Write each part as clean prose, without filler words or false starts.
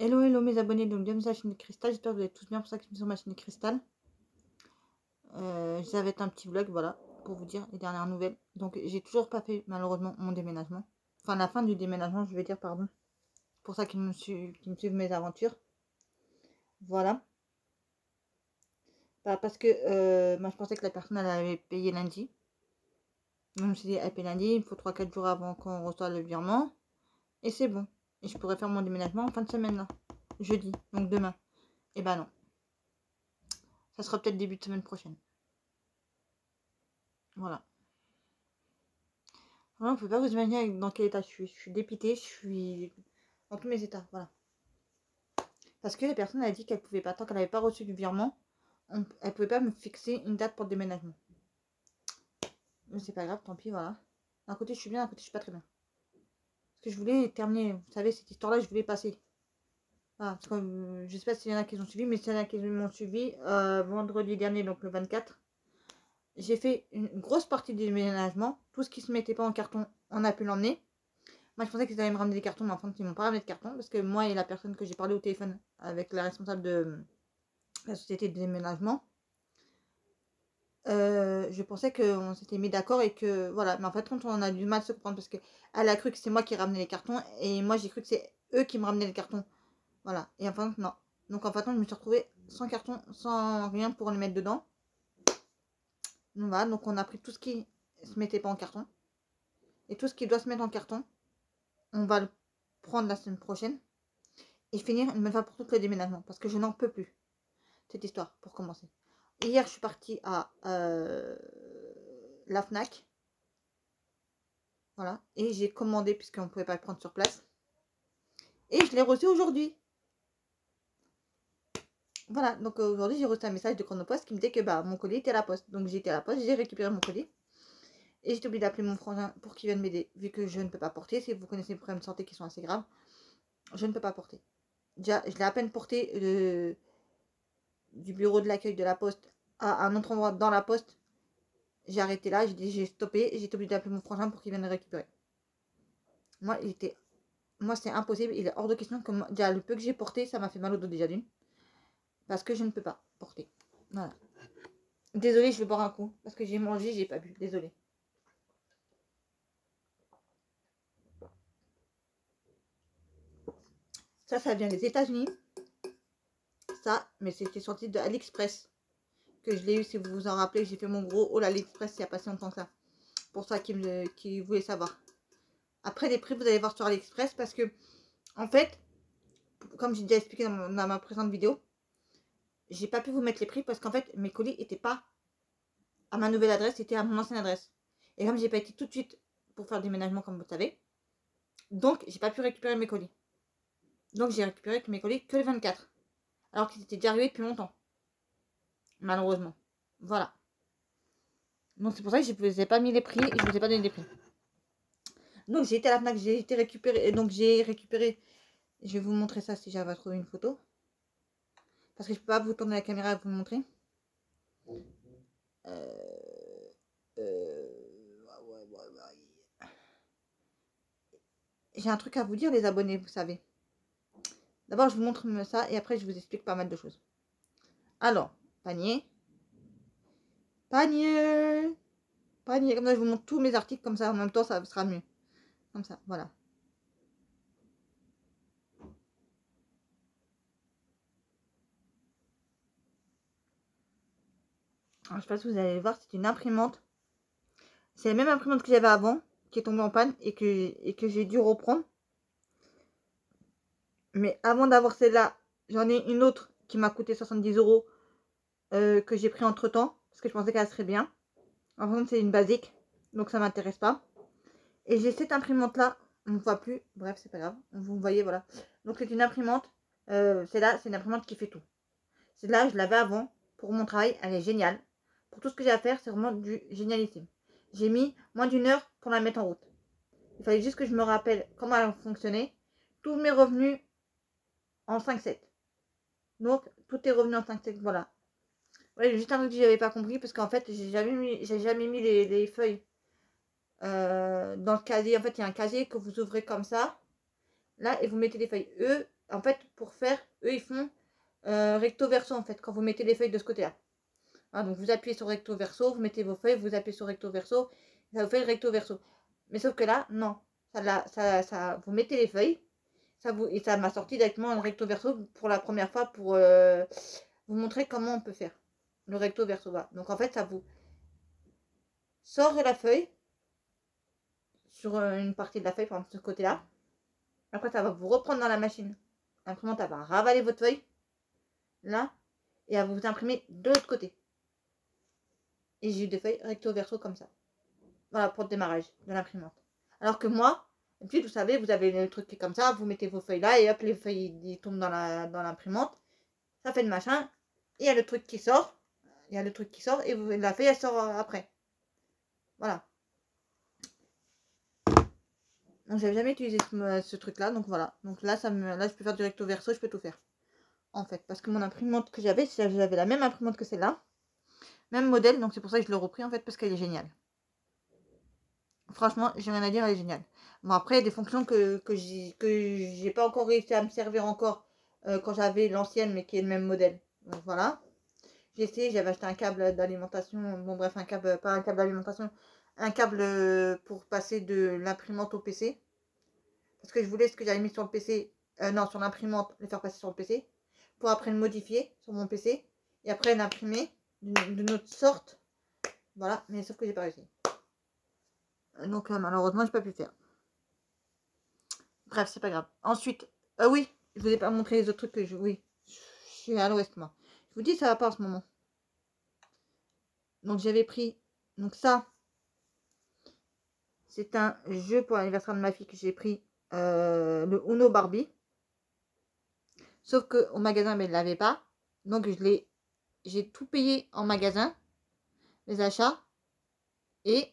Hello, hello mes abonnés, donc bienvenue sur la chaîne de Cristal, j'espère que vous allez tous bien pour ça que je suis sur ma chaîne de Cristal. Ça va être un petit vlog, voilà, pour vous dire les dernières nouvelles. Donc j'ai toujours pas fait malheureusement mon déménagement. Enfin la fin du déménagement, je vais dire, pardon. Pour ça qu'ils me suivent mes aventures. Voilà. Bah, parce que moi je pensais que la personne elle avait payé lundi. Donc, je me suis dit, elle paye lundi, il me faut 3-4 jours avant qu'on reçoive le virement. Et c'est bon. Et je pourrais faire mon déménagement en fin de semaine là. Jeudi, donc demain. Et bah non. Ça sera peut-être début de semaine prochaine. Voilà. Voilà, vous ne pouvez pas vous imaginer dans quel état je suis. Je suis dépitée, je suis dans tous mes états. Voilà. Parce que la personne a dit qu'elle pouvait pas, tant qu'elle n'avait pas reçu du virement, elle pouvait pas me fixer une date pour le déménagement. Mais c'est pas grave, tant pis, voilà. D'un côté, je suis bien, d'un côté, je suis pas très bien. Parce que je voulais terminer, vous savez, cette histoire-là, je voulais passer. Voilà, parce que je sais pas s'il y en a qui ont suivi, mais s'il y en a qui m'ont suivi, vendredi dernier, donc le 24, j'ai fait une grosse partie du déménagement. Tout ce qui se mettait pas en carton, on a pu l'emmener. Moi, je pensais qu'ils allaient me ramener des cartons, mais en fait, ils m'ont pas ramené de cartons. Parce que moi et la personne que j'ai parlé au téléphone avec la responsable de la société de déménagement, je pensais qu'on s'était mis d'accord et que voilà. Mais en fait, quand on a du mal à se comprendre parce qu'elle a cru que c'est moi qui ramenais les cartons et moi j'ai cru que c'est eux qui me ramenaient les cartons. Voilà. Et enfin, non. Donc en fait, je me suis retrouvée sans carton, sans rien pour les mettre dedans. Donc voilà. Donc on a pris tout ce qui se mettait pas en carton. Et tout ce qui doit se mettre en carton, on va le prendre la semaine prochaine. Et finir une bonne fois pour toutes le déménagement. Parce que je n'en peux plus. Cette histoire, pour commencer. Hier, je suis partie à la FNAC. Voilà. Et j'ai commandé, puisqu'on ne pouvait pas le prendre sur place. Et je l'ai reçu aujourd'hui. Voilà. Donc aujourd'hui, j'ai reçu un message de Chronopost qui me disait que bah, mon colis était à la poste. Donc j'ai été à la poste, j'ai récupéré mon colis. Et j'ai oublié d'appeler mon frangin pour qu'il vienne m'aider. Vu que je ne peux pas porter. Si vous connaissez les problèmes de santé qui sont assez graves, je ne peux pas porter. Déjà, je l'ai à peine porté du bureau de l'accueil de la poste à un autre endroit dans la poste. J'ai arrêté là, j'ai stoppé, j'ai été obligée d'appeler mon frangin pour qu'il vienne le récupérer. Moi, c'est impossible, il est hors de question que déjà le peu que j'ai porté, ça m'a fait mal au dos déjà d'une. Parce que je ne peux pas porter. Voilà. Désolée, je vais boire un coup. Parce que j'ai mangé, j'ai pas bu. Désolée. Ça vient des États-Unis. Ça, mais c'était sorti de AliExpress. Que je l'ai eu, si vous vous en rappelez, j'ai fait mon gros haul AliExpress il n'y a pas si longtemps que ça. Pour ça qui voulait savoir. Après, les prix, vous allez voir sur AliExpress parce que, en fait, comme j'ai déjà expliqué dans ma présente vidéo, j'ai pas pu vous mettre les prix parce qu'en fait, mes colis n'étaient pas à ma nouvelle adresse, c'était à mon ancienne adresse. Et comme j'ai pas été tout de suite pour faire le déménagement, comme vous le savez, donc j'ai pas pu récupérer mes colis. Donc j'ai récupéré mes colis que le 24. Alors qu'ils étaient déjà arrivés depuis longtemps. Malheureusement. Voilà. Donc c'est pour ça que je ne vous ai pas mis les prix et je ne vous ai pas donné les prix. Donc j'ai été à la FNAC, j'ai été récupéré. Et donc j'ai récupéré. Je vais vous montrer ça si j'arrive à trouver une photo. Parce que je ne peux pas vous tourner la caméra et vous montrer. J'ai un truc à vous dire, les abonnés, vous savez. D'abord, je vous montre ça et après, je vous explique pas mal de choses. Alors, panier. Panier. Panier. Comme ça, je vous montre tous mes articles. Comme ça, en même temps, ça sera mieux. Comme ça, voilà. Alors, je sais pas si vous allez voir, c'est une imprimante. C'est la même imprimante que j'avais avant, qui est tombée en panne et que j'ai dû reprendre. Mais avant d'avoir celle-là, j'en ai une autre qui m'a coûté 70 € que j'ai pris entre temps parce que je pensais qu'elle serait bien. En fait, c'est une basique, donc ça m'intéresse pas. Et j'ai cette imprimante-là, on ne voit plus, bref, c'est pas grave, vous voyez, voilà. Donc c'est une imprimante, celle-là, c'est une imprimante qui fait tout. Celle-là, je l'avais avant pour mon travail, elle est géniale. Pour tout ce que j'ai à faire, c'est vraiment du génialissime. J'ai mis moins d'1 heure pour la mettre en route. Il fallait juste que je me rappelle comment elle fonctionnait. Tous mes revenus en 5-7. Donc, tout est revenu en 5-7, voilà. Ouais, juste un truc que j'avais pas compris, parce qu'en fait, j'ai jamais mis les feuilles dans le casier. En fait, il y a un casier que vous ouvrez comme ça, là, et vous mettez les feuilles. Eux, en fait, pour eux, ils font recto verso en fait, quand vous mettez les feuilles de ce côté-là. Voilà, donc vous appuyez sur recto verso, vous mettez vos feuilles, vous appuyez sur recto verso, ça vous fait le recto verso. Mais sauf que là, non. Vous mettez les feuilles, et ça m'a sorti directement un recto verso pour la première fois pour vous montrer comment on peut faire le recto verso. Voilà. Donc en fait, ça vous sort la feuille sur une partie de la feuille, par exemple, de ce côté-là. Après, ça va vous reprendre dans la machine. L'imprimante, elle va ravaler votre feuille, là, et elle va vous imprimer de l'autre côté. Et j'ai eu des feuilles recto verso comme ça. Voilà, pour le démarrage de l'imprimante. Alors que moi, puis vous savez, vous avez le truc qui est comme ça, vous mettez vos feuilles là, et hop, les feuilles ils tombent dans l'imprimante. Ça fait le machin, et il y a le truc qui sort. Il y a le truc qui sort, et la feuille, elle sort après. Voilà. Donc j'avais jamais utilisé ce truc là, donc voilà. Donc là, là je peux faire du recto verso, je peux tout faire. En fait, parce que mon imprimante que j'avais la même imprimante que celle-là. Même modèle, donc c'est pour ça que je l'ai repris en fait, parce qu'elle est géniale. Franchement, j'ai rien à dire, elle est géniale. Bon, après, il y a des fonctions que j'ai pas encore réussi à me servir encore quand j'avais l'ancienne, mais qui est le même modèle. Donc voilà. J'ai essayé, j'avais acheté un câble d'alimentation. Bon, bref, un câble, pas un câble d'alimentation, un câble pour passer de l'imprimante au PC. Parce que je voulais ce que j'avais mis sur le PC, non, sur l'imprimante, le faire passer sur le PC. Pour après le modifier sur mon PC. Et après l'imprimer d'une autre sorte. Voilà, mais sauf que j'ai pas réussi. Donc malheureusement, j'ai pas pu le faire. Bref, c'est pas grave. Ensuite, oui, je vous ai pas montré les autres trucs que je... Oui, je suis à l'ouest, moi. Je vous dis, ça va pas en ce moment. Donc j'avais pris... Donc ça, c'est un jeu pour l'anniversaire de ma fille que j'ai pris. Le Uno Barbie. Sauf qu'au magasin, mais elle l'avait pas. Donc j'ai tout payé en magasin. Les achats. Et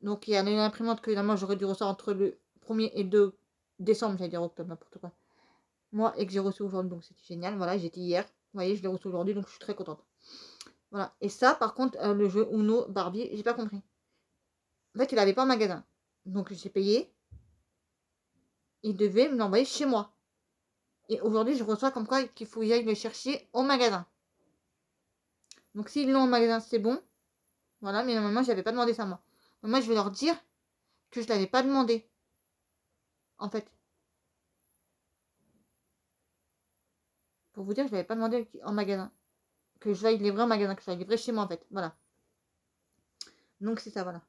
donc il y a une imprimante que normalement j'aurais dû recevoir entre le 1er et 2 décembre, j'allais dire octobre, n'importe quoi. Moi, et que j'ai reçu aujourd'hui, donc c'était génial. Voilà, j'étais hier. Vous voyez, je l'ai reçu aujourd'hui, donc je suis très contente. Voilà. Et ça, par contre, le jeu Uno Barbie, j'ai pas compris. En fait, il avait pas en magasin. Donc j'ai payé. Il devait me l'envoyer chez moi. Et aujourd'hui, je reçois comme quoi qu'il faut y aller le chercher au magasin. Donc s'ils l'ont au magasin, c'est bon. Voilà, mais normalement, je n'avais pas demandé ça moi. Donc, moi, je vais leur dire que je l'avais pas demandé. En fait. Pour vous dire, je l'avais pas demandé en magasin. Que je vais livrer en magasin, que je vais livrer chez moi en fait. Voilà. Donc c'est ça, voilà.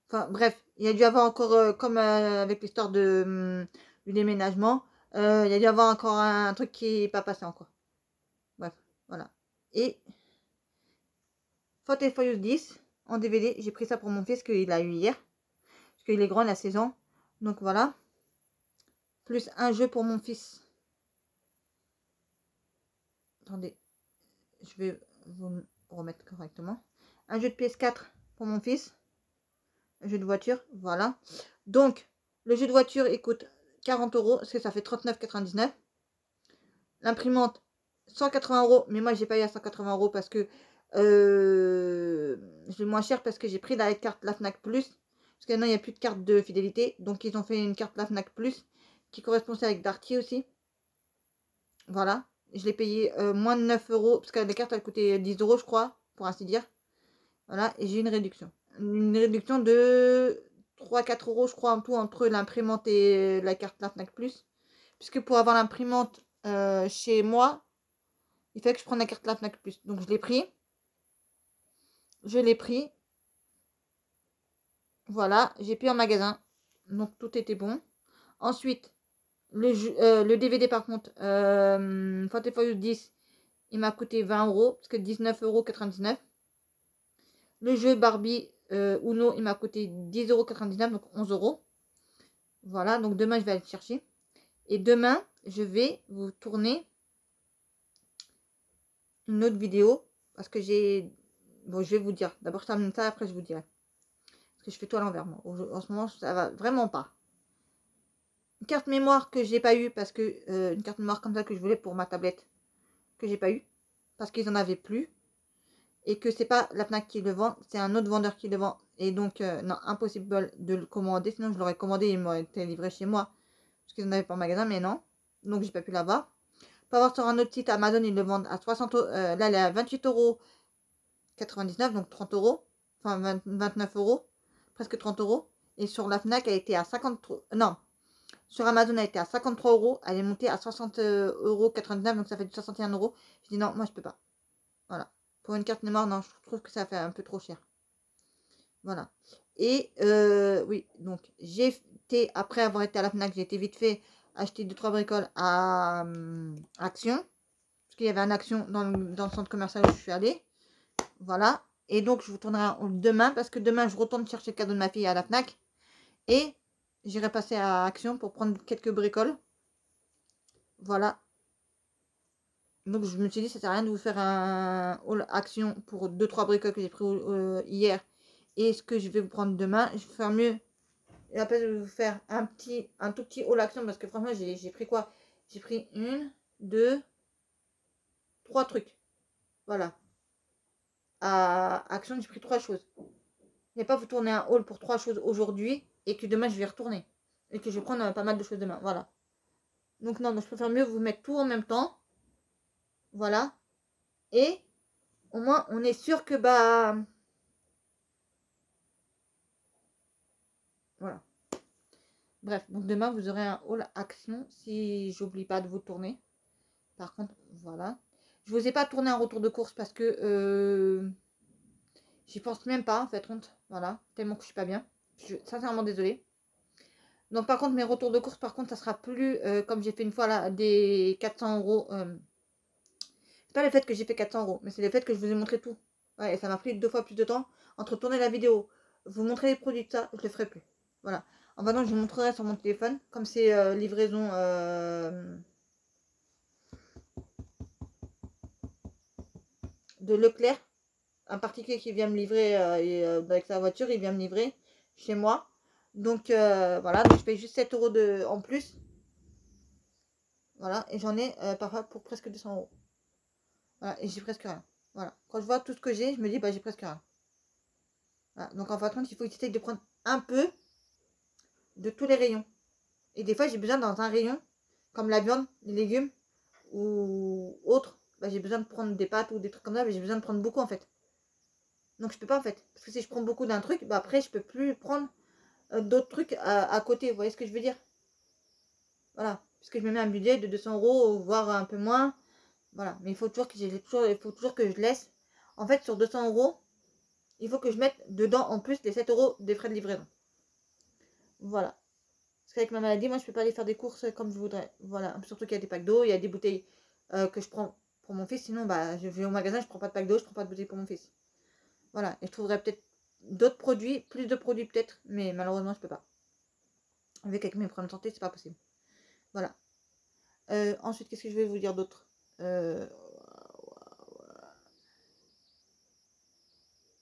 Enfin bref, il y a dû avoir encore, comme avec l'histoire du déménagement, il y a dû avoir encore un truc qui n'est pas passé encore. Bref, voilà. Et Fast and Furious 10 en DVD, j'ai pris ça pour mon fils qu'il a eu hier. Parce qu'il est grand, il a 16 ans. Donc voilà. Plus un jeu pour mon fils. Attendez, je vais vous remettre correctement. Un jeu de PS4 pour mon fils. Un jeu de voiture, voilà. Donc, le jeu de voiture, il coûte 40 €, parce que ça fait 39,99 €. L'imprimante, 180 €, mais moi, j'ai payé à 180 € parce que je l'ai moins cher parce que j'ai pris la carte la Fnac Plus. Parce que maintenant, il n'y a plus de carte de fidélité. Donc, ils ont fait une carte la Fnac Plus qui correspondait avec Darty aussi. Voilà. Je l'ai payé moins de 9 €, parce que la carte, elle coûtait 10 €, je crois, pour ainsi dire. Voilà, et j'ai une réduction. Une réduction de 3-4 €, je crois, en tout, entre l'imprimante et la carte la Fnac Plus. Puisque pour avoir l'imprimante chez moi, il fallait que je prenne la carte la Fnac Plus. Donc je l'ai pris. Je l'ai pris. Voilà, j'ai pris en magasin. Donc tout était bon. Ensuite, le DVD par contre, Fast and Furious 10, il m'a coûté 20 €, parce que 19,99 €. Le jeu Barbie Uno, il m'a coûté 10,99 €, donc 11 €. Voilà, donc demain, je vais aller le chercher. Et demain, je vais vous tourner une autre vidéo. Parce que j'ai... Bon, je vais vous dire. D'abord, je termine ça, après, je vous dirai. Parce que je fais tout à l'envers, moi. En ce moment, ça va vraiment pas. Une carte mémoire que j'ai pas eu parce que... une carte mémoire comme ça que je voulais pour ma tablette. Que j'ai pas eu. Parce qu'ils en avaient plus. Et que c'est pas la Fnac qui le vend. C'est un autre vendeur qui le vend. Et donc, non, impossible de le commander. Sinon, je l'aurais commandé et il m'aurait été livré chez moi. Parce qu'ils en avaient pas en magasin, mais non. Donc, j'ai pas pu l'avoir. Pas voir sur un autre site Amazon, ils le vendent à 60 euros. Là, elle est à 28,99 €, donc 30 €. Enfin, 29 €, presque 30 €. Et sur la Fnac, elle était à 53. Non, sur Amazon, elle était à 53 €. Elle est montée à 60,99 €, donc ça fait du 61 €. Je dis non, moi je peux pas. Voilà. Pour une carte mémoire, non, je trouve que ça fait un peu trop cher. Voilà. Et oui, donc j'ai été, après avoir été à la Fnac, j'ai été vite fait acheter 2-3 bricoles à Action. Parce qu'il y avait un Action dans le centre commercial où je suis allée. Voilà. Et donc, je vous tournerai un haul demain. Parce que demain, je retourne chercher le cadeau de ma fille à la Fnac. Et j'irai passer à Action pour prendre quelques bricoles. Voilà. Donc, je me suis dit, ça sert à rien de vous faire un haul Action pour 2-3 bricoles que j'ai pris hier. Et ce que je vais vous prendre demain. Je vais faire mieux. Et après, je vais vous faire un tout petit haul Action. Parce que franchement, j'ai pris quoi? J'ai pris 1, 2, 3 trucs. Voilà. À Action, j'ai pris 3 choses. Je ne vais pas vous tourner un haul pour 3 choses aujourd'hui et que demain je vais retourner. Et que je vais prendre pas mal de choses demain. Voilà. Donc non, je préfère mieux vous mettre tout en même temps. Voilà. Et au moins on est sûr que bah. Voilà. Bref, donc demain vous aurez un haul Action si j'oublie pas de vous tourner. Par contre, voilà. Je vous ai pas tourné un retour de course parce que j'y pense même pas en fait, honte. Voilà. Tellement que je suis pas bien. Je suis sincèrement désolée. Donc par contre mes retours de course par contre ça sera plus comme j'ai fait une fois là des 400 €. C'est pas le fait que j'ai fait 400 €, mais c'est le fait que je vous ai montré tout. Ouais, et ça m'a pris 2 fois plus de temps entre tourner la vidéo, vous montrer les produits, de ça, je le ferai plus. Voilà. En maintenant je vous montrerai sur mon téléphone, comme c'est livraison de Leclerc, un particulier qui vient me livrer avec sa voiture, il vient me livrer chez moi. Donc voilà, donc je paye juste 7 € en plus. Voilà, et j'en ai parfois pour presque 200 €. Voilà, et j'ai presque rien. Voilà. Quand je vois tout ce que j'ai, je me dis, bah j'ai presque rien. Voilà. Donc en fin de compte, il faut essayer de prendre un peu de tous les rayons. Et des fois, j'ai besoin dans un rayon, comme la viande, les légumes ou autre, bah, j'ai besoin de prendre des pâtes ou des trucs comme ça, mais j'ai besoin de prendre beaucoup en fait. Donc je peux pas en fait. Parce que si je prends beaucoup d'un truc, bah après je peux plus prendre d'autres trucs à côté. Vous voyez ce que je veux dire? Voilà. Parce que je me mets un budget de 200 €, voire un peu moins. Voilà. Mais il faut toujours il faut toujours que je laisse. En fait, sur 200 €, il faut que je mette dedans en plus les 7 € des frais de livraison. Voilà. Parce qu'avec ma maladie, moi, je peux pas aller faire des courses comme je voudrais. Voilà. Surtout qu'il y a des packs d'eau, il y a des bouteilles que je prends pour mon fils. Sinon, bah, je vais au magasin, je prends pas de pack d'eau, je prends pas de bouteille pour mon fils. Voilà. Et je trouverais peut-être d'autres produits, plus de produits peut-être, mais malheureusement, je peux pas. Avec mes problèmes de santé, c'est pas possible. Voilà. Ensuite, qu'est-ce que je vais vous dire d'autre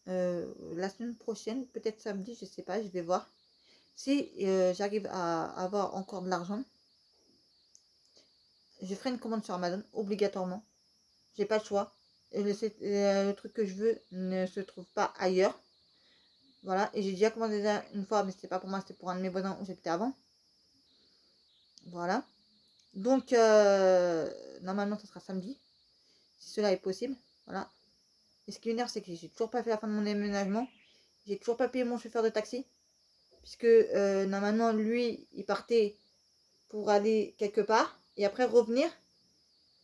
la semaine prochaine, peut-être samedi, je sais pas, je vais voir. Si j'arrive à avoir encore de l'argent, je ferai une commande sur Amazon, obligatoirement. J'ai pas le choix. Et le truc que je veux ne se trouve pas ailleurs. Voilà. Et j'ai déjà commandé une fois, mais c'était pas pour moi, c'était pour un de mes voisins où j'étais avant. Voilà. Donc, normalement, ça sera samedi. Si cela est possible. Voilà. Et ce qui m'énerve, c'est que j'ai toujours pas fait la fin de mon déménagement. J'ai toujours pas payé mon chauffeur de taxi. Puisque normalement, lui, il partait pour aller quelque part. Et après revenir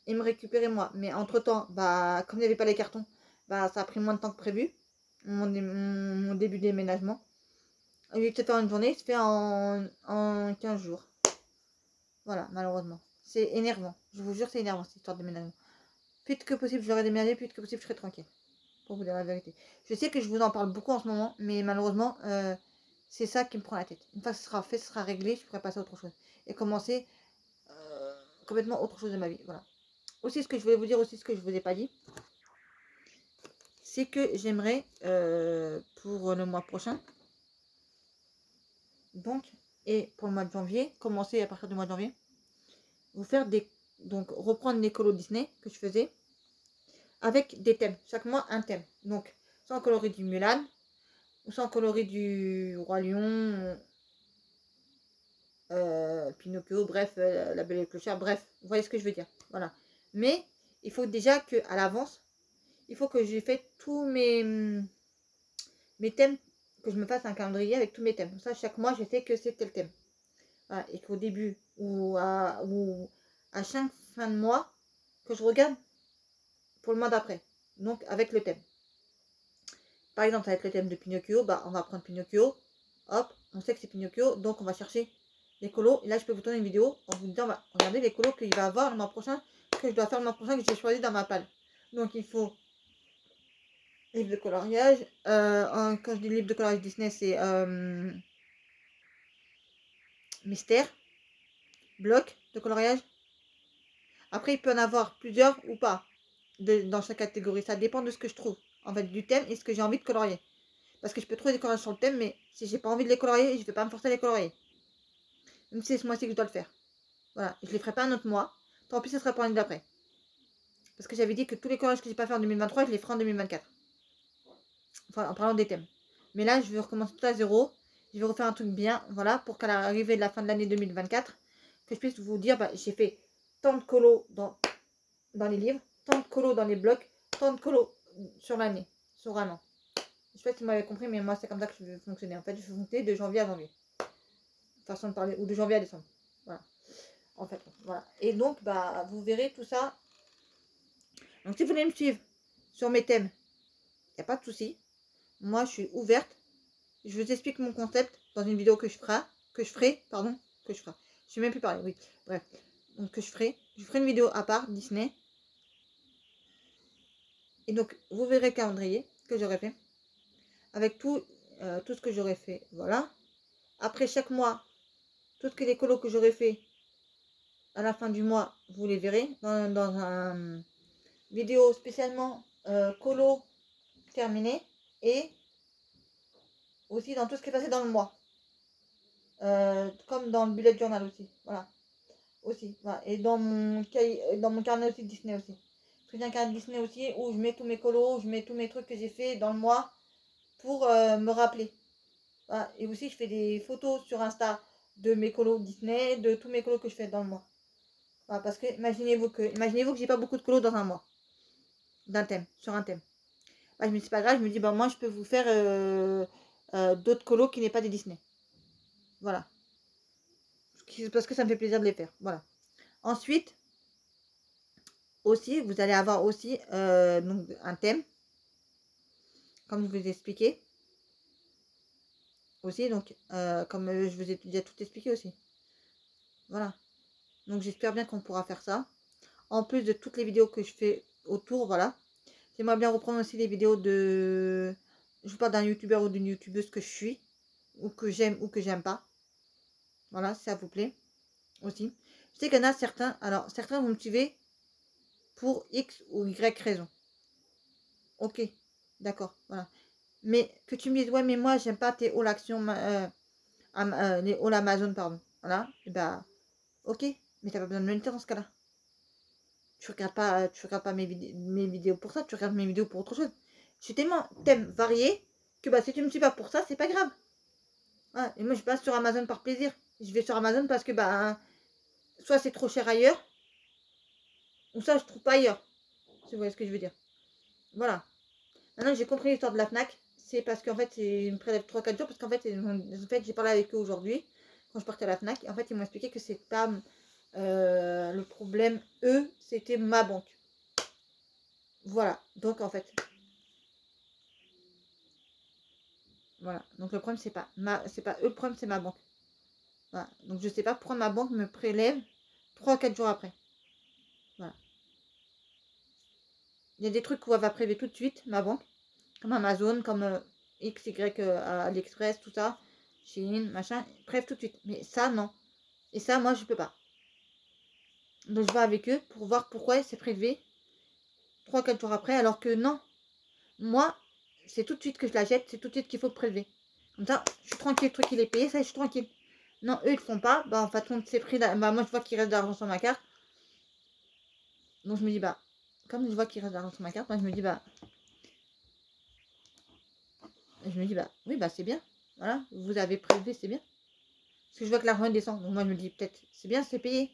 et me récupérer moi. Mais entre temps, bah, comme il n'y avait pas les cartons, bah, ça a pris moins de temps que prévu. Mon début de déménagement. Au lieu de se faire une journée, il se fait en 15 jours. Voilà, malheureusement. C'est énervant. Je vous jure, c'est énervant cette histoire de déménagement. Plus vite que possible, je l'aurais déménagé, plus vite que possible, je serai tranquille. Pour vous dire la vérité. Je sais que je vous en parle beaucoup en ce moment, mais malheureusement, c'est ça qui me prend la tête. Une fois que ce sera fait, ce sera réglé, je pourrai passer à autre chose. Et commencer complètement autre chose de ma vie. Voilà. Aussi, ce que je voulais vous dire, aussi ce que je vous ai pas dit, c'est que j'aimerais pour le mois prochain, donc, et pour le mois de janvier, commencer à partir du mois de janvier, vous faire donc reprendre l'écolo Disney que je faisais, avec des thèmes, chaque mois un thème. Donc, sans coloris du Mulan, ou sans coloris du Roi Lion, Pinocchio, bref, La Belle et le Clochard, bref, vous voyez ce que je veux dire. Voilà. Mais il faut déjà que à l'avance, il faut que j'ai fait tous mes thèmes, que je me fasse un calendrier avec tous mes thèmes. Comme ça, chaque mois, je sais que c'est tel thème. Voilà, et qu'au début ou à chaque fin de mois, que je regarde pour le mois d'après. Donc, avec le thème. Par exemple, avec le thème de Pinocchio, bah, on va prendre Pinocchio. Hop, on sait que c'est Pinocchio, donc on va chercher les colos. Et là, je peux vous tourner une vidéo en vous disant, bah, regardez les colos qu'il va avoir le mois prochain, que je dois faire le mois prochain, que j'ai choisi dans ma palle. Donc, il faut livre de coloriage. Quand je dis livre de coloriage Disney, c'est mystère, bloc de coloriage. Après, il peut en avoir plusieurs ou pas dans chaque catégorie. Ça dépend de ce que je trouve, en fait, du thème et ce que j'ai envie de colorier. Parce que je peux trouver des colorages sur le thème, mais si j'ai pas envie de les colorier, je ne vais pas me forcer à les colorier. Même si c'est ce mois-ci que je dois le faire. Voilà, je ne les ferai pas un autre mois. Tant pis, ce sera pour l'année d'après. Parce que j'avais dit que tous les coloriages que j'ai pas fait en 2023, je les ferai en 2024. Enfin, en parlant des thèmes. Mais là, je vais recommencer tout à zéro. Je vais refaire un truc bien, voilà, pour qu'à l'arrivée de la fin de l'année 2024, que je puisse vous dire, bah, j'ai fait tant de colos dans les livres, tant de colos dans les blocs, tant de colos sur l'année, sur un an. Je sais pas si vous m'avez compris, mais moi, c'est comme ça que je vais fonctionner. En fait, je vais fonctionner de janvier à janvier. Façon de parler, ou de janvier à décembre. Voilà. En fait, voilà. Et donc, bah, vous verrez tout ça. Donc, si vous voulez me suivre sur mes thèmes, il n'y a pas de souci. Moi, je suis ouverte. Je vous explique mon concept dans une vidéo que je ferai. Je sais même plus parler, oui. Bref. Donc, que je ferai une vidéo à part, Disney. Et donc, vous verrez le calendrier que j'aurai fait. Avec tout ce que j'aurais fait. Voilà. Après, chaque mois, toutes les colos que j'aurais fait à la fin du mois, vous les verrez dans un vidéo spécialement colo terminé. Et aussi dans tout ce qui est passé dans le mois. Comme dans le bullet journal aussi. Voilà. Aussi. Voilà. Et dans mon carnet aussi Disney aussi. J'ai un carnet Disney aussi où je mets tous mes colos, je mets tous mes trucs que j'ai fait dans le mois pour me rappeler. Voilà. Et aussi je fais des photos sur Insta de mes colos Disney, de tous mes colos que je fais dans le mois. Voilà, parce que imaginez-vous que j'ai pas beaucoup de colos dans un mois. D'un thème, sur un thème. Bah, je me dis c'est pas grave, je me dis bah moi je peux vous faire d'autres colos qui n'est pas des Disney. Voilà. Parce que ça me fait plaisir de les faire. Voilà. Ensuite, aussi, vous allez avoir aussi donc un thème. Comme je vous ai expliqué. Aussi, donc, comme je vous ai déjà tout expliqué aussi. Voilà. Donc, j'espère bien qu'on pourra faire ça. En plus de toutes les vidéos que je fais autour, voilà. J'aimerais bien reprendre aussi les vidéos de... Je vous parle d'un youtubeur ou d'une youtubeuse que je suis. Ou que j'aime ou que j'aime pas. Voilà, si ça vous plaît. Aussi. Je sais qu'il y en a certains... Alors, certains vont me suivre pour X ou Y raison. Ok. D'accord. Voilà. Mais que tu me dises, ouais, mais moi, j'aime pas tes hauts l'action... les hauts Amazon, pardon. Voilà. Et bah, ok. Mais t'as pas besoin de me le dire dans ce cas-là. Tu regardes pas mes vidéos pour ça, tu regardes mes vidéos pour autre chose. Je suis tellement thème varié que bah si tu me suis pas pour ça, c'est pas grave. Ouais, et moi je passe sur Amazon par plaisir. Je vais sur Amazon parce que bah soit c'est trop cher ailleurs, ou ça je trouve pas ailleurs. Si vous voyez ce que je veux dire. Voilà. Maintenant j'ai compris l'histoire de la FNAC. C'est parce qu'en fait c'est une prélève 3-4 jours parce qu'en fait, j'ai parlé avec eux aujourd'hui quand je partais à la FNAC. En fait ils m'ont expliqué que c'est pas le problème, eux, c'était ma banque. Voilà, donc en fait, voilà, donc le problème c'est pas eux, le problème c'est ma banque. Voilà, donc je sais pas pourquoi ma banque me prélève 3-4 jours après. Voilà. Il y a des trucs qu'on va prélever tout de suite, ma banque, comme Amazon, comme XY AliExpress, tout ça, Chine, machin, prélève tout de suite. Mais ça, non. Et ça, moi, je peux pas. Donc je vais avec eux pour voir pourquoi c'est prélevé 3-4 jours après, alors que non. Moi, c'est tout de suite que je la jette, c'est tout de suite qu'il faut prélever. Comme ça, je suis tranquille, le truc il est payé, ça je suis tranquille. Non, eux ils le font pas, bah en fait on s'est pris, bah moi je vois qu'il reste de l'argent sur ma carte. Donc je me dis bah, comme je vois qu'il reste de l'argent sur ma carte, moi je me dis bah, oui bah c'est bien. Voilà, vous avez prélevé, c'est bien. Parce que je vois que l'argent descend, donc moi je me dis peut-être, c'est bien, c'est payé,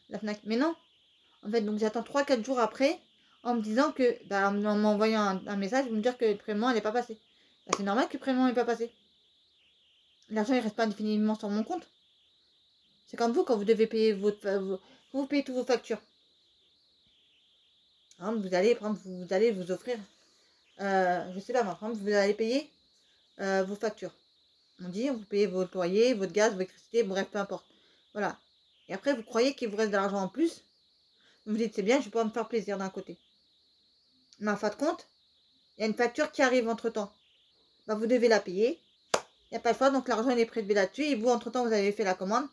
la FNAC. Mais non, En fait, donc j'attends 3-4 jours après en me disant que, bah, en m'envoyant un message, me dire que le paiement n'est pas passé. Bah, c'est normal que le paiement n'est pas passé. L'argent, il reste pas indéfiniment sur mon compte. C'est comme vous, quand vous devez payer vous payez toutes vos factures. Hein, vous allez vous offrir, je sais pas moi, vous allez payer vos factures. On dit, vous payez votre loyer, votre gaz, votre électricité, bref, peu importe. Voilà. Et après, vous croyez qu'il vous reste de l'argent en plus. Vous vous dites, c'est bien, je vais pouvoir me faire plaisir d'un côté. Mais en fin de compte, il y a une facture qui arrive entre-temps. Bah, vous devez la payer. Il n'y a pas le choix, donc l'argent est prélevé là-dessus. Et vous, entre-temps, vous avez fait la commande.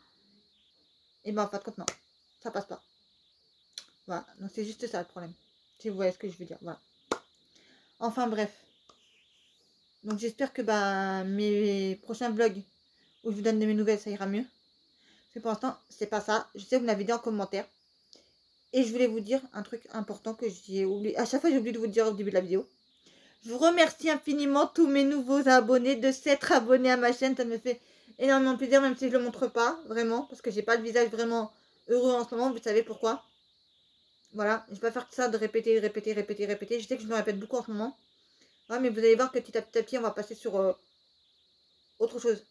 Et ben en fin de compte, non. Ça passe pas. Voilà. Donc c'est juste ça le problème. Si vous voyez ce que je veux dire. Voilà. Enfin bref. Donc j'espère que bah, mes prochains vlogs où je vous donne de mes nouvelles, ça ira mieux. Parce que pour l'instant, c'est pas ça. Je sais que vous l'avez dit en commentaire. Et je voulais vous dire un truc important que j'ai oublié. À chaque fois, j'ai oublié de vous dire au début de la vidéo. Je vous remercie infiniment tous mes nouveaux abonnés de s'être abonnés à ma chaîne. Ça me fait énormément plaisir, même si je ne le montre pas, vraiment. Parce que j'ai pas le visage vraiment heureux en ce moment. Vous savez pourquoi. Voilà. Je ne vais pas faire que ça de répéter. Je sais que je me répète beaucoup en ce moment. Ouais, mais vous allez voir que petit à petit, on va passer sur autre chose.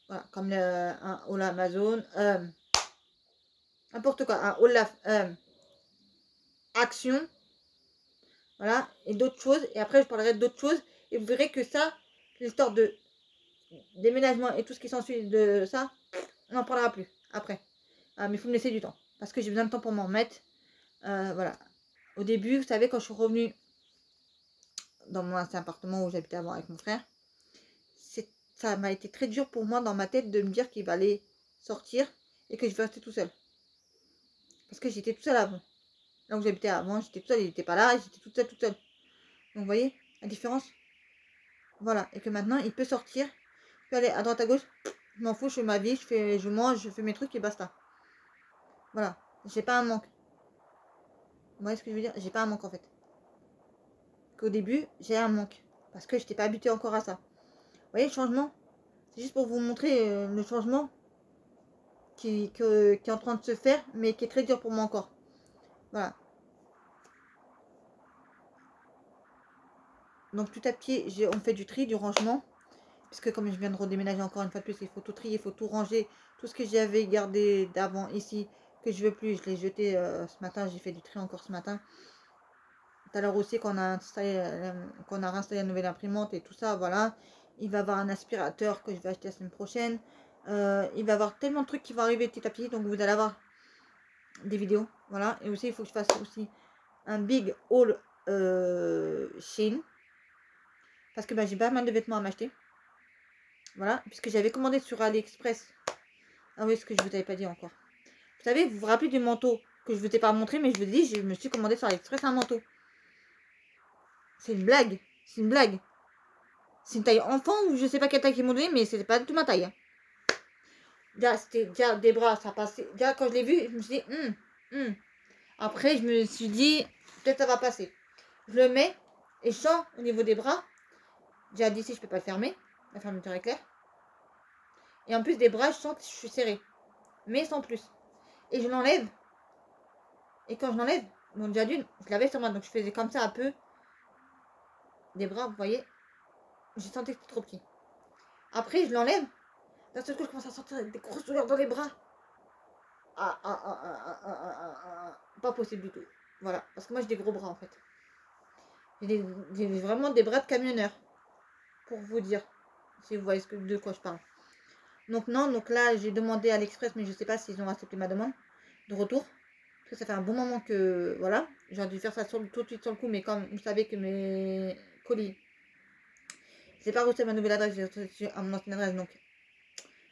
Voilà. Comme un haul Amazon. N'importe quoi. Un haul Action. Voilà. Et d'autres choses. Et après, je parlerai d'autres choses. Et vous verrez que ça, l'histoire de déménagement et tout ce qui s'ensuit de ça, on n'en parlera plus après. Mais il faut me laisser du temps. Parce que j'ai besoin de temps pour m'en remettre. Voilà. Au début, vous savez, quand je suis revenue dans mon ancien appartement où j'habitais avant avec mon frère, ça m'a été très dur pour moi dans ma tête de me dire qu'il allait sortir et que je vais rester tout seul. Parce que j'étais tout seul avant. Là où j'habitais avant, j'étais tout seul, il n'était pas là, j'étais toute seule. Donc vous voyez la différence. Voilà. Et que maintenant, il peut sortir. Il peut aller à droite à gauche. Je m'en fous, je fais ma vie, je mange, je fais mes trucs et basta. Voilà. J'ai pas un manque. Vous voyez ce que je veux dire? J'ai pas un manque en fait. Qu'au début, j'ai un manque. Parce que je n'étais pas habituée encore à ça. Vous voyez le changement? C'est juste pour vous montrer le changement qui est en train de se faire, mais qui est très dur pour moi encore. Voilà. Donc petit à petit, on fait du tri, du rangement. Puisque comme je viens de redéménager encore une fois de plus, il faut tout trier, il faut tout ranger. Tout ce que j'avais gardé d'avant ici, que je veux plus, je l'ai jeté ce matin. J'ai fait du tri encore ce matin. Tout à l'heure aussi, qu'on a réinstallé la nouvelle imprimante et tout ça, voilà. Il va y avoir un aspirateur que je vais acheter la semaine prochaine. Il va y avoir tellement de trucs qui vont arriver petit à petit, donc vous allez avoir des vidéos, voilà. Et aussi, il faut que je fasse aussi un big haul Shein. Parce que ben, j'ai pas mal de vêtements à m'acheter. Voilà, puisque j'avais commandé sur AliExpress. Ah oui, ce que je vous avais pas dit encore. Vous savez, vous vous rappelez du manteau que je vous ai pas montré, mais je vous dis, je me suis commandé sur AliExpress un manteau. C'est une blague. C'est une blague. C'est une taille enfant ou je sais pas quelle taille qu'ils m'ont donné, mais c'était pas du tout ma taille. Hein. Déjà, c'était déjà des bras, ça passait. Déjà, quand je l'ai vu, je me suis dit, Après, je me suis dit, peut-être ça va passer. Je le mets et je sens au niveau des bras. Déjà, d'ici, je peux pas le fermer. La fermeture est claire. Et en plus des bras, je sens que je suis serrée. Mais sans plus. Et je l'enlève. Et quand je l'enlève, bon, déjà d'une, je l'avais sur moi. Donc, je faisais comme ça un peu. Des bras, vous voyez. J'ai senti que c'était trop petit. Après, je l'enlève. D'un seul coup, je commence à sentir des grosses douleurs dans les bras. Pas possible du tout. Voilà. Parce que moi, j'ai des gros bras, en fait. J'ai vraiment des bras de camionneur. Pour vous dire. Si vous voyez de quoi je parle. Donc non, donc là, j'ai demandé à l'Express, mais je sais pas s'ils ont accepté ma demande de retour. Parce que ça fait un bon moment que, voilà. J'ai dû faire ça tout de suite sur le coup, mais comme vous savez que mes colis, j'ai pas reçu ma nouvelle adresse, j'ai reçu à mon ancienne adresse, donc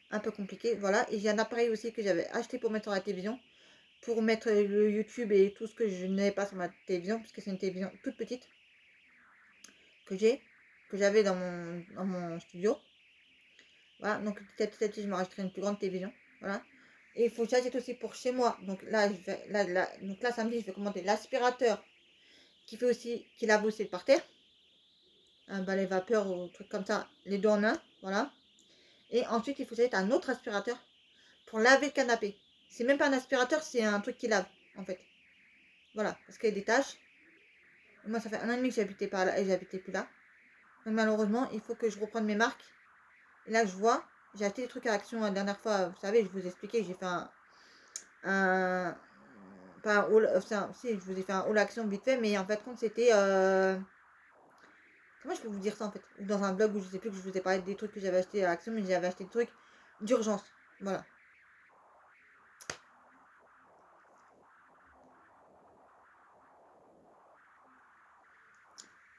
un peu compliqué, voilà. Et j'ai un appareil aussi que j'avais acheté pour mettre sur la télévision, pour mettre le YouTube et tout ce que je n'avais pas sur ma télévision, parce que c'est une télévision toute petite que j'avais dans mon studio. Voilà, donc petit à petit, je me rachèterai une plus grande télévision, voilà. Et il faut que j'achète aussi pour chez moi. Donc là, donc là, samedi, je vais commander l'aspirateur qui lave aussi le parterre. Un balai vapeur ou un truc comme ça, les deux en un, voilà. Et ensuite, il faut que j'achète un autre aspirateur pour laver le canapé. C'est même pas un aspirateur, c'est un truc qui lave, en fait. Voilà, parce qu'il y a des tâches. Moi, ça fait 1 an et demi que j'habitais pas là et j'habitais plus là. Donc malheureusement, il faut que je reprenne mes marques. Et là, je vois, j'ai acheté des trucs à Action la dernière fois. Vous savez, je vous expliquais que j'ai fait pas un haul, si, je vous ai fait un haul Action vite fait, mais en fait, compte, c'était... comment je peux vous dire ça en fait? Dans un blog où je sais plus que je vous ai parlé des trucs que j'avais acheté à Action, mais j'avais acheté des trucs d'urgence. Voilà.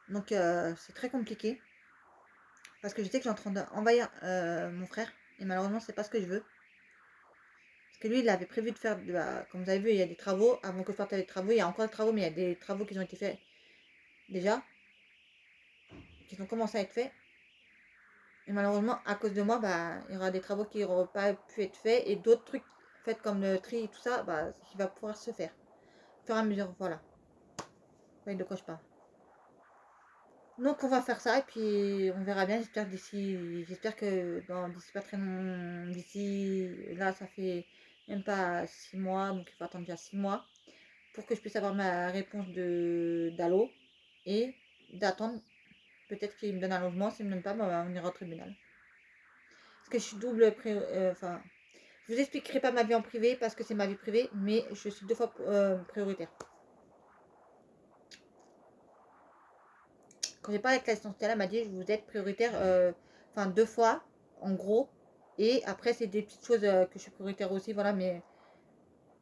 Donc c'est très compliqué. Parce que je sais que j'ai en train d'envahir mon frère. Et malheureusement, c'est pas ce que je veux. Parce que lui, il avait prévu de faire, comme vous avez vu, il y a des travaux. Avant que je parte à des travaux, il y a encore des travaux, mais il y a des travaux qui ont été faits déjà. Qui ont commencé à être faits. Et malheureusement, à cause de moi, bah, il y aura des travaux qui n'auront pas pu être faits. Et d'autres trucs faits comme le tri et tout ça, bah, qui va pouvoir se faire. Au fur et à mesure, voilà. Vous voyez de quoi je parle. Donc on va faire ça et puis on verra bien. J'espère que d'ici pas très long, d'ici là ça fait même pas 6 mois, donc il faut attendre bien 6 mois pour que je puisse avoir ma réponse de d'Allo et d'attendre peut-être qu'il me donne un logement. S'il me donne pas, bah, on ira au tribunal. Parce que je suis double enfin, je vous expliquerai pas ma vie en privé parce que c'est ma vie privée, mais je suis 2 fois prioritaire. Quand j'ai parlé avec l'assistante sociale, elle m'a dit vous êtes prioritaire, enfin 2 fois en gros. Et après c'est des petites choses que je suis prioritaire aussi, voilà, mais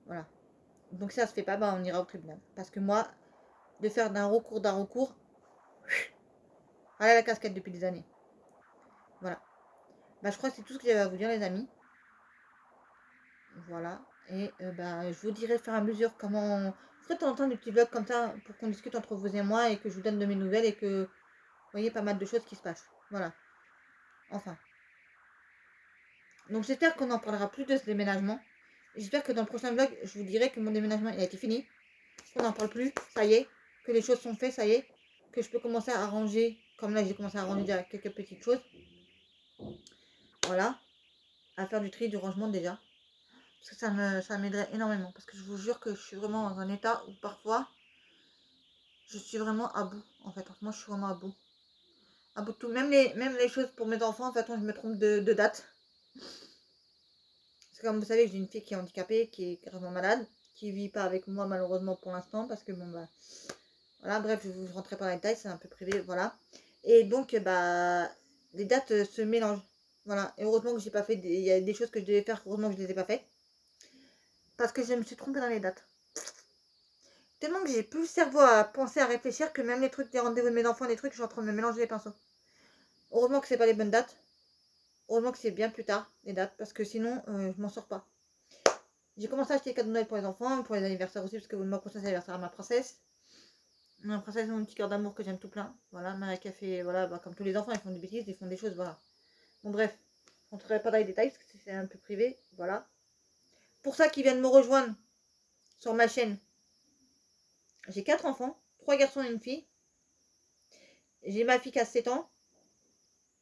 voilà. Donc si ça se fait pas, bah on ira au tribunal. Parce que moi, de faire d'un recours, voilà la casquette depuis des années. Voilà. Bah je crois que c'est tout ce que j'avais à vous dire les amis. Voilà. Et bah je vous dirai au fur et à mesure comment. Je ferai de temps en temps des petits vlogs comme ça pour qu'on discute entre vous et moi et que je vous donne de mes nouvelles et que vous voyez pas mal de choses qui se passent. Voilà. Enfin. Donc j'espère qu'on en parlera plus de ce déménagement. J'espère que dans le prochain vlog, je vous dirai que mon déménagement il a été fini. Qu'on n'en parle plus, ça y est. Que les choses sont faites, ça y est. Que je peux commencer à ranger. Comme là, j'ai commencé à ranger déjà quelques petites choses. Voilà. À faire du tri, du rangement déjà. Parce que ça m'aiderait énormément. Parce que je vous jure que je suis vraiment dans un état où parfois, je suis vraiment à bout. En fait, moi, je suis vraiment à bout. À bout de tout. Même les choses pour mes enfants, en fait, je me trompe de date. Parce que comme vous savez, j'ai une fille qui est handicapée, qui est gravement malade, qui vit pas avec moi malheureusement pour l'instant, parce que bon bah voilà, bref, je vous rentrerai pas dans les détails, c'est un peu privé, voilà. Et donc bah les dates se mélangent. Voilà. Et heureusement que j'ai pas fait il y a des choses que je devais faire, heureusement que je les ai pas faites. Parce que je me suis trompée dans les dates. Tellement que j'ai plus le cerveau à penser, à réfléchir, que même les trucs des rendez-vous de mes enfants, les trucs, je suis en train de me mélanger les pinceaux. Heureusement que c'est pas les bonnes dates. Heureusement que c'est bien plus tard, les dates, parce que sinon, je m'en sors pas. J'ai commencé à acheter des cadeaux de Noël pour les enfants, pour les anniversaires aussi, parce que le mois prochain c'est l'anniversaire à ma princesse. Ma princesse, mon petit cœur d'amour que j'aime tout plein. Voilà, Maria Café, voilà, bah, comme tous les enfants, ils font des bêtises, ils font des choses, voilà. Bon, bref, je ne rentrerai pas dans les détails, parce que c'est un peu privé, voilà. Pour ça qu'ils viennent me rejoindre sur ma chaîne, j'ai 4 enfants, 3 garçons et une fille. J'ai ma fille qui a 7 ans,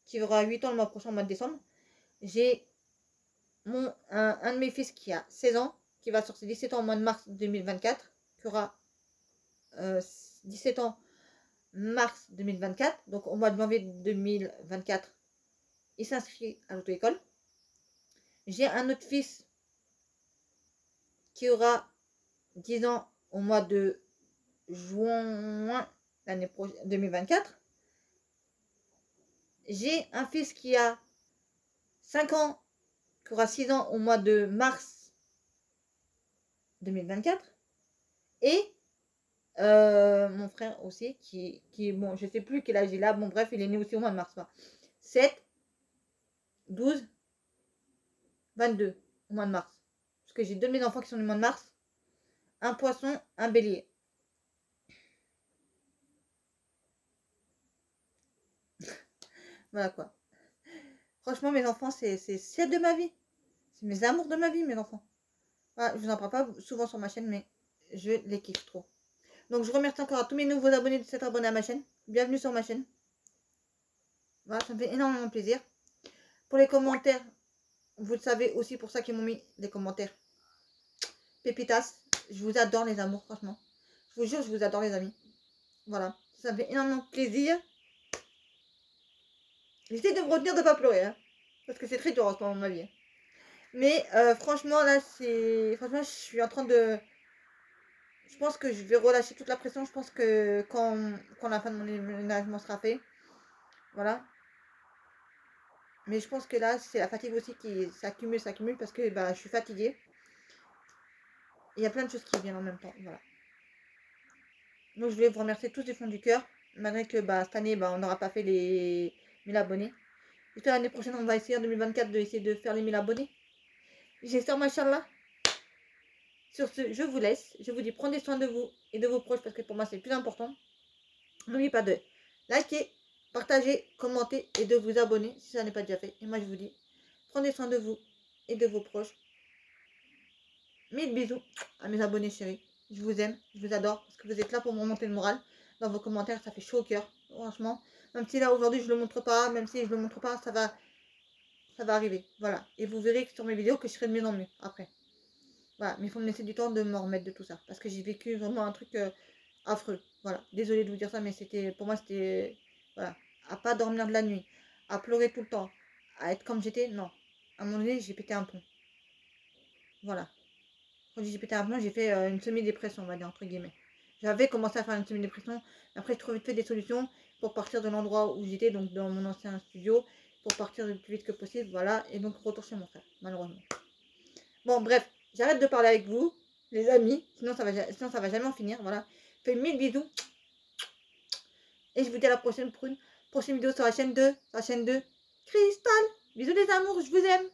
qui aura 8 ans le mois prochain, au mois de décembre. J'ai un de mes fils qui a 16 ans, qui va sortir 17 ans au mois de mars 2024, qui aura 17 ans mars 2024, donc au mois de janvier 2024, il s'inscrit à l'auto-école. J'ai un autre fils qui aura 10 ans au mois de juin l'année prochaine 2024. J'ai un fils qui a 5 ans, qui aura 6 ans au mois de mars 2024. Et mon frère aussi, qui bon, je sais plus quel âge il a, bon bref, il est né aussi au mois de mars. 7, 12, 22 au mois de mars. Parce que j'ai 2 de mes enfants qui sont du mois de mars. Un poisson, un bélier. Voilà quoi. Franchement, mes enfants, c'est celle de ma vie. C'est mes amours de ma vie, mes enfants. Voilà, je vous en parle pas souvent sur ma chaîne, mais je les kiffe trop. Donc, je remercie encore à tous mes nouveaux abonnés de s'être abonnés à ma chaîne. Bienvenue sur ma chaîne. Voilà, ça me fait énormément plaisir. Pour les commentaires, vous le savez aussi pour ça qu'ils m'ont mis des commentaires. Pépitas, je vous adore les amours, franchement. Je vous jure, je vous adore les amis. Voilà, ça me fait énormément plaisir. J'essaie de me retenir de ne pas pleurer, hein, parce que c'est très dur en ce moment de ma vie. Mais franchement, là, c'est... Franchement, je suis en train de... Je pense que je vais relâcher toute la pression. Je pense que quand la fin de mon déménagement sera fait, voilà. Mais je pense que là, c'est la fatigue aussi qui s'accumule parce que bah, je suis fatiguée. Il y a plein de choses qui viennent en même temps, voilà. Donc je voulais vous remercier tous du fond du cœur. Malgré que bah, cette année, bah, on n'aura pas fait les 1000 abonnés. J'espère l'année prochaine, on va essayer en 2024 d'essayer de faire les 1000 abonnés. J'espère, machallah. Sur ce, je vous laisse. Je vous dis, prenez soin de vous et de vos proches parce que pour moi, c'est le plus important. N'oubliez pas de liker, partager, commenter et de vous abonner si ça n'est pas déjà fait. Et moi, je vous dis, prenez soin de vous et de vos proches. Mille bisous à mes abonnés chéris. Je vous aime, je vous adore parce que vous êtes là pour me remonter le moral. Dans vos commentaires, ça fait chaud au cœur. Franchement, même si là aujourd'hui je le montre pas, même si je le montre pas, ça va arriver. Voilà. Et vous verrez que sur mes vidéos que je serai de mieux en mieux après. Voilà. Mais il faut me laisser du temps de me remettre de tout ça parce que j'ai vécu vraiment un truc affreux. Voilà. Désolée de vous dire ça, mais c'était pour moi c'était voilà, à pas dormir de la nuit, à pleurer tout le temps, à être comme j'étais. Non. À un moment donné, j'ai pété un plomb. Voilà. Quand j'ai pété un plomb, j'ai fait une semi-dépression, on va dire, entre guillemets. J'avais commencé à faire une semi-dépression. Après, je trouvais vite fait des solutions pour partir de l'endroit où j'étais, donc dans mon ancien studio, pour partir le plus vite que possible, voilà. Et donc, retour chez mon frère, malheureusement. Bon, bref, j'arrête de parler avec vous, les amis, sinon ça va jamais en finir, voilà. Je fais 1000 bisous. Et je vous dis à la prochaine pour une prochaine vidéo sur la chaîne 2, Cristal. Bisous les amours, je vous aime.